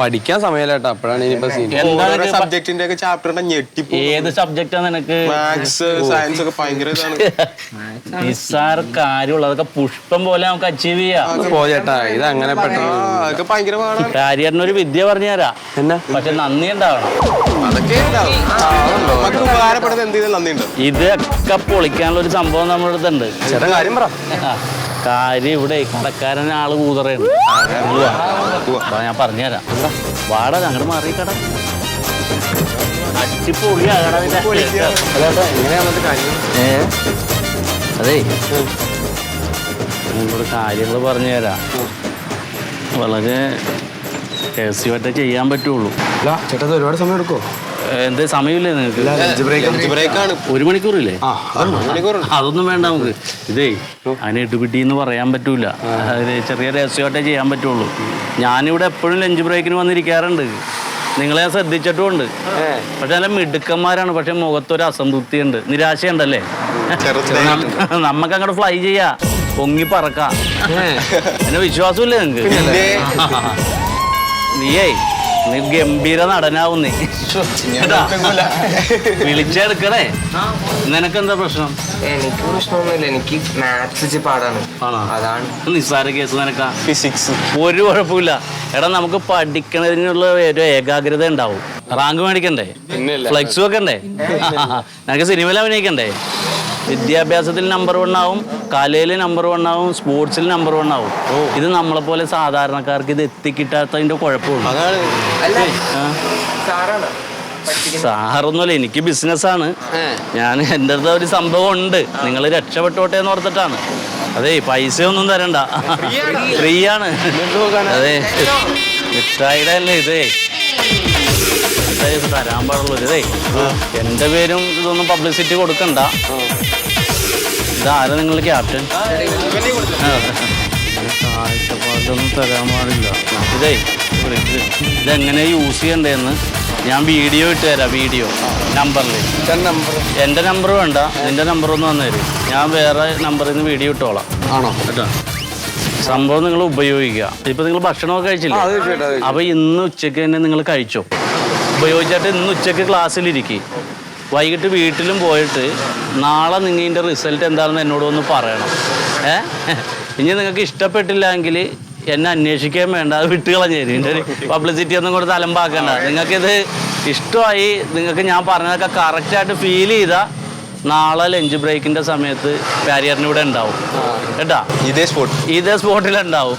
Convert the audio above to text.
പഠിക്കാൻ സമയല്ലേട്ടാ, അപ്പോഴാണ് സബ്ജക്റ്റിന്റെ ഒക്കെ ചാപ്റ്ററിന്റെ ഞെട്ടി. ഏത് സബ്ജക്റ്റാ നിനക്ക്? മാത്സ്, സയൻസ് ഒക്കെ ഭയങ്കര നിസ്സാര കാര്യമുള്ളതൊക്കെ പുഷ്പം പോലെ നമുക്ക് അച്ചീവ് ചെയ്യാം. പോയേട്ടാ, ഇത് അങ്ങനെ അതൊക്കെ ഭയങ്കര പാടാണ്. കാര്യറിനൊരു വിദ്യ പറഞ്ഞു തരാം. എന്നാ? പക്ഷെ നന്ദി ഉണ്ടാവണം. അതൊക്കെ നമുക്ക് ഉപകാരപ്പെടുന്നത് എന്ത് ചെയ്താൽ നന്ദി ഉണ്ടാവും. ഇതൊക്കെ പൊളിക്കാനുള്ള ഒരു സംഭവം നമ്മുടെ അടുത്തുണ്ട്. ചേട്ടാ കാര്യം പറ. കാര്യം ഇവിടെ കടക്കാരൻ ആള് കൂതറയാണ്. ഞാൻ പറഞ്ഞുതരാം. വാട അങ്ങോട്ട് മാറിക്കട അടിപൊളിയാകട. അതെ, നിങ്ങളോട് കാര്യങ്ങൾ പറഞ്ഞു തരാം. വളരെ രഹസ്യമായിട്ടേ ചെയ്യാൻ പറ്റുള്ളൂ. ചേട്ടാ ഒരുപാട് സമയം എടുക്കുമോ? എന്ത് സമയമില്ലേ നിങ്ങൾക്ക്? 1 മണിക്കൂറില്ലേ? അതൊന്നും വേണ്ട നമുക്ക്. ഇതേ അതിന് ഇടുപിടിന്ന് പറയാൻ പറ്റൂല. ചെറിയ രഹസ്യമായിട്ടേ ചെയ്യാൻ പറ്റുള്ളൂ. ഞാനിവിടെ എപ്പോഴും ലഞ്ച് ബ്രേക്കിന് വന്നിരിക്കാറുണ്ട്. നിങ്ങളെ ഞാൻ ശ്രദ്ധിച്ചിട്ടുമുണ്ട്. പക്ഷെ നല്ല മിടുക്കന്മാരാണ്. പക്ഷെ മുഖത്തൊരു അസംതൃപ്തിയുണ്ട്, നിരാശയുണ്ടല്ലേ. നമുക്ക് അങ്ങോട്ട് ഫ്ലൈ ചെയ്യാ, പൊങ്ങി പറക്കാം. എന്നെ വിശ്വാസമില്ലേ നിങ്ങക്ക്? നീ ഗംഭീര നടനാവും. നീ വിളിച്ചെടുക്കണേ. നിനക്കെന്താ പ്രശ്നം? എനിക്ക് പ്രശ്നമൊന്നുമില്ല. എനിക്ക് മാത്സ് പാടാണ്. അതാണ് നിസ്സാര കേസ്. നിനക്കാ ഫിസിക്സ് ഒരു കുഴപ്പമില്ല. എടാ, നമുക്ക് പഠിക്കണതിനുള്ള ഒരു ഏകാഗ്രത ഉണ്ടാവും. റാങ്ക് മേടിക്കണ്ടേ? ഫ്ലെക്സ് വെക്കണ്ടേ? നിനക്ക് സിനിമയിൽ അഭിനയിക്കണ്ടേ? വിദ്യാഭ്യാസത്തിൽ നമ്പർ 1 ആവും, കലയിൽ നമ്പർ 1 ആവും, സ്പോർട്സിൽ നമ്പർ 1 ആവും. ഇത് നമ്മളെ പോലെ സാധാരണക്കാർക്ക് ഇത് എത്തിക്കിട്ടാത്തതിന്റെ കുഴപ്പമുള്ളൂ. സാറൊന്നുമല്ല, എനിക്ക് ബിസിനസ്സാണ്. ഞാൻ എൻ്റെ അടുത്ത് ഒരു സംഭവം ഉണ്ട്. നിങ്ങൾ രക്ഷപ്പെട്ടോട്ടെ എന്ന് ഓർത്തിട്ടാണ്. അതെ, പൈസയൊന്നും തരണ്ട, ഫ്രീ ആണ്. അതെ, മിഠായിയുടെ അല്ലേ ഇതേ തരാൻ പാടുള്ളൂ. ഇതേ എൻ്റെ പേരും ഇതൊന്നും പബ്ലിസിറ്റി കൊടുക്കണ്ട. ഇതാരാ നിങ്ങൾ ക്യാപ്റ്റൻ? കാഴ്ചപ്പാടൊന്നും തരാൻ പാടില്ല. ഇതേ ഇതെങ്ങനെ യൂസ് ചെയ്യണ്ടേന്ന് ഞാൻ വീഡിയോ ഇട്ട് തരാം. വീഡിയോ നമ്പറിൽ എൻ്റെ നമ്പർ വേണ്ട, നിൻ്റെ നമ്പറൊന്നും വന്നു തരും. ഞാൻ വേറെ നമ്പറിൽ നിന്ന് വീഡിയോ ഇട്ടോളാം. ആണോ? കേട്ടോ, സംഭവം നിങ്ങൾ ഉപയോഗിക്കുക. ഇപ്പം നിങ്ങൾ ഭക്ഷണമൊക്കെ കഴിച്ചില്ലേ? അപ്പോൾ ഇന്ന് ഉച്ചയ്ക്ക് തന്നെ നിങ്ങൾ കഴിച്ചോ. ഉപയോഗിച്ചിട്ട് ഇന്ന് ഉച്ചയ്ക്ക് ക്ലാസ്സിലിരിക്കും. വൈകിട്ട് വീട്ടിലും പോയിട്ട് നാളെ നിങ്ങളുടെ റിസൾട്ട് എന്താണെന്ന് എന്നോടൊന്ന് പറയണം. ഇനി നിങ്ങൾക്ക് ഇഷ്ടപ്പെട്ടില്ലെങ്കിൽ എന്നെ അന്വേഷിക്കാൻ വേണ്ട, അത് വിട്ട് കളഞ്ഞേരും. ഇതിൻ്റെ ഒരു പബ്ലിസിറ്റി ഒന്നും കൂടെ തലമ്പാക്കണ്ട. നിങ്ങൾക്കിത് ഇഷ്ടമായി, നിങ്ങൾക്ക് ഞാൻ പറഞ്ഞതൊക്കെ കറക്റ്റായിട്ട് ഫീൽ ചെയ്താൽ നാളെ ലഞ്ച് ബ്രേക്കിൻ്റെ സമയത്ത് കാരിയറിന് ഇവിടെ ഉണ്ടാവും. കേട്ടാ, ഇതേ സ്പോട്ടിലുണ്ടാവും.